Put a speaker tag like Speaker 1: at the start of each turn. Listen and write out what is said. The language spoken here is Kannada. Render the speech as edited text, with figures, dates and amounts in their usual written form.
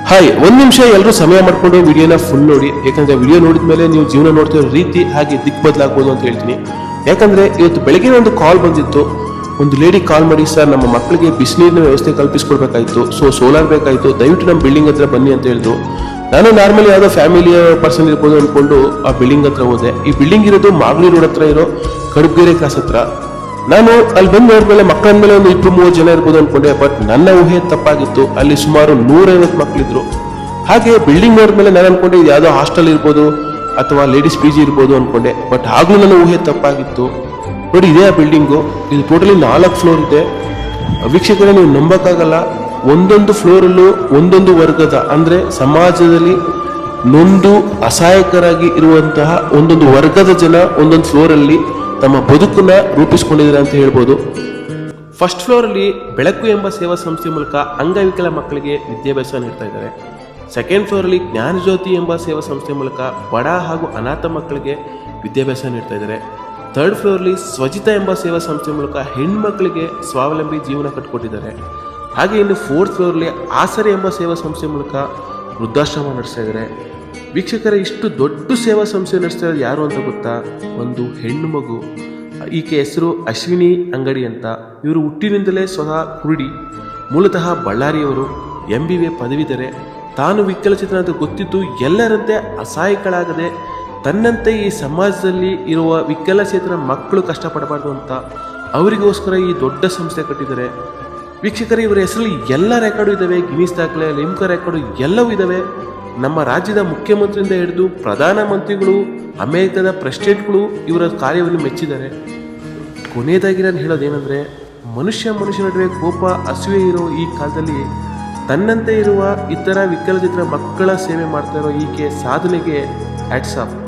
Speaker 1: ಹಾಯ್, ಒಂದು ನಿಮಿಷ ಎಲ್ಲರೂ ಸಮಯ ಮಾಡ್ಕೊಂಡು ವಿಡಿಯೋನ ಫುಲ್ ನೋಡಿ. ಯಾಕಂದ್ರೆ ವಿಡಿಯೋ ನೋಡಿದ ಮೇಲೆ ನೀವು ಜೀವನ ನೋಡ್ತಿರೋ ರೀತಿ ಹಾಗೆ ದಿಕ್ ಬದಲಾಗ್ಬೋದು ಅಂತ ಹೇಳ್ತೀನಿ. ಯಾಕಂದ್ರೆ ಇವತ್ತು ಬೆಳಗ್ಗೆ ಒಂದು ಕಾಲ್ ಬಂದಿತ್ತು. ಒಂದು ಲೇಡಿ ಕಾಲ್ ಮಾಡಿ, ಸರ್ ನಮ್ಮ ಮಕ್ಕಳಿಗೆ ಬಿಸಿನೀರಿನ ವ್ಯವಸ್ಥೆ ಕಲ್ಪಿಸ್ಕೊಡ್ಬೇಕಾಯ್ತು, ಸೋಲಾರ್ ಬೇಕಾಯ್ತು, ದಯವಿಟ್ಟು ನಮ್ಮ ಬಿಲ್ಡಿಂಗ್ ಹತ್ರ ಬನ್ನಿ ಅಂತ ಹೇಳಿದ್ರು. ನಾನು ನಾರ್ಮಲಿ ಯಾವುದೋ ಫ್ಯಾಮಿಲಿಯ ಪರ್ಸನ್ ಇರ್ಬೋದು ಅಂದ್ಕೊಂಡು ಆ ಬಿಲ್ಡಿಂಗ್ ಹತ್ರ ಹೋದೆ. ಈ ಬಿಲ್ಡಿಂಗ್ ಇರೋದು ಮಾಗಲಿ ರೋಡ್ ಹತ್ರ ಇರೋ ಕಡುಬಗೆರೆ ಕ್ರಾಸ್ ಹತ್ರ. ನಾನು ಅಲ್ಲಿ ಬಂದು ನೋಡಿದ್ಮೇಲೆ ಮಕ್ಕಳ ಮೇಲೆ ಒಂದು 20-30 ಜನ ಇರ್ಬೋದು ಅನ್ಕೊಂಡೆ. ಬಟ್ ನನ್ನ ಊಹೆ ತಪ್ಪಾಗಿತ್ತು. ಅಲ್ಲಿ ಸುಮಾರು 150 ಮಕ್ಕಳಿದ್ರು. ಹಾಗೆ ಬಿಲ್ಡಿಂಗ್ ನೋಡಿದ್ಮೇಲೆ ನಾನು ಅನ್ಕೊಂಡೆ ಇದು ಯಾವುದೋ ಹಾಸ್ಟೆಲ್ ಇರ್ಬೋದು ಅಥವಾ ಲೇಡೀಸ್ ಪಿ ಜಿ ಇರ್ಬೋದು ಅನ್ಕೊಂಡೆ. ಬಟ್ ಆಗ್ಲೂ ನನ್ನ ಊಹೆ ತಪ್ಪಾಗಿತ್ತು. ನೋಡಿ, ಇದೇ ಆ ಬಿಲ್ಡಿಂಗು. ಇದು ಟೋಟಲಿ 4 ಫ್ಲೋರ್ ಇದೆ. ವೀಕ್ಷಕರೇ, ನೀವು ನಂಬಕ್ಕಾಗಲ್ಲ, ಒಂದೊಂದು ಫ್ಲೋರಲ್ಲೂ ಒಂದೊಂದು ವರ್ಗದ ಅಂದ್ರೆ ಸಮಾಜದಲ್ಲಿ ನೊಂದು ಅಸಹಾಯಕರಾಗಿ ಇರುವಂತಹ ಒಂದೊಂದು ವರ್ಗದ ಜನ ಒಂದೊಂದು ಫ್ಲೋರಲ್ಲಿ ತಮ್ಮ ಬದುಕನ್ನ ರೂಪಿಸ್ಕೊಂಡಿದ್ದಾರೆ ಅಂತ ಹೇಳ್ಬೋದು. ಫಸ್ಟ್ ಫ್ಲೋರ್ ಅಲ್ಲಿ ಬೆಳಕು ಎಂಬ ಸೇವಾ ಸಂಸ್ಥೆ ಮೂಲಕ ಅಂಗವಿಕಲ ಮಕ್ಕಳಿಗೆ ವಿದ್ಯಾಭ್ಯಾಸ ನೀಡ್ತಾ ಇದ್ದಾರೆ. ಸೆಕೆಂಡ್ ಫ್ಲೋರ್ ಅಲ್ಲಿ ಜ್ಞಾನಜ್ಯೋತಿ ಎಂಬ ಸೇವಾ ಸಂಸ್ಥೆ ಮೂಲಕ ಬಡ ಹಾಗೂ ಅನಾಥ ಮಕ್ಕಳಿಗೆ ವಿದ್ಯಾಭ್ಯಾಸ ನೀಡ್ತಾ ಇದ್ದಾರೆ. ಥರ್ಡ್ ಫ್ಲೋರ್ ಅಲ್ಲಿ ಸ್ವಜಿತಾ ಎಂಬ ಸೇವಾ ಸಂಸ್ಥೆ ಮೂಲಕ ಹೆಣ್ಮಕ್ಳಿಗೆ ಸ್ವಾವಲಂಬಿ ಜೀವನ ಕಟ್ಟಿಕೊಟ್ಟಿದ್ದಾರೆ. ಹಾಗೆ ಇನ್ನು ಫೋರ್ತ್ ಫ್ಲೋರ್ ಅಲ್ಲಿ ಆಸರೆ ಎಂಬ ಸೇವಾ ಸಂಸ್ಥೆ ಮೂಲಕ ವೃದ್ಧಾಶ್ರಮ ನಡೆಸ್ತಾ ಇದ್ದಾರೆ. ವೀಕ್ಷಕರ, ಇಷ್ಟು ದೊಡ್ಡ ಸೇವಾ ಸಂಸ್ಥೆ ನಡೆಸ್ತಾ ಇರೋದು ಯಾರು ಅಂತ ಗೊತ್ತಾ? ಒಂದು ಹೆಣ್ಣು ಮಗು. ಈಕೆ ಹೆಸರು ಅಶ್ವಿನಿ ಅಂಗಡಿ ಅಂತ. ಇವರು ಹುಟ್ಟಿನಿಂದಲೇ ಸ್ವತಃ ಕುರುಡಿ, ಮೂಲತಃ ಬಳ್ಳಾರಿಯವರು, MBA ಪದವಿದರೆ. ತಾನು ವಿಕಲಚೇತನ ಅಂತ ಗೊತ್ತಿದ್ದು ಎಲ್ಲರಂತೆ ಅಸಹಾಯಕಳಾಗದೆ ತನ್ನಂತೆ ಈ ಸಮಾಜದಲ್ಲಿ ಇರುವ ವಿಕಲಚೇತನ ಮಕ್ಕಳು ಕಷ್ಟಪಡಬಾರ್ದು ಅಂತ ಅವರಿಗೋಸ್ಕರ ಈ ದೊಡ್ಡ ಸಂಸ್ಥೆ ಕಟ್ಟಿದ್ದಾರೆ. ವೀಕ್ಷಕರೇ, ಇವರ ಹೆಸರಲ್ಲಿ ಎಲ್ಲ ರೆಕಾರ್ಡು ಇದ್ದಾವೆ. ಗಿನ್ನಿಸ್ ದಾಖಲೆ, ಲಿಮ್ಕಾ ರೆಕಾರ್ಡು ಎಲ್ಲವೂ ಇದ್ದಾವೆ. ನಮ್ಮ ರಾಜ್ಯದ ಮುಖ್ಯಮಂತ್ರಿಯಿಂದ ಹಿಡಿದು ಪ್ರಧಾನಮಂತ್ರಿಗಳು, ಅಮೆರಿಕದ ಪ್ರೆಸಿಡೆಂಟ್ಗಳು ಇವರ ಕಾರ್ಯವನ್ನು ಮೆಚ್ಚಿದ್ದಾರೆ. ಕೊನೆಯದಾಗಿ ನಾನು ಹೇಳೋದೇನೆಂದರೆ, ಮನುಷ್ಯ ನಡುವೆ ಕೋಪ, ಅಸೂಯೆ ಇರೋ ಈ ಕಾಲದಲ್ಲಿ ತನ್ನಂತೆ ಇರುವ ಇತರ ವಿಕಲಚಿತ್ರ ಮಕ್ಕಳ ಸೇವೆ ಮಾಡ್ತಾ ಇರೋ ಈಕೆ ಸಾಧನೆಗೆ ಹ್ಯಾಟ್ಸ್ ಆಫ್.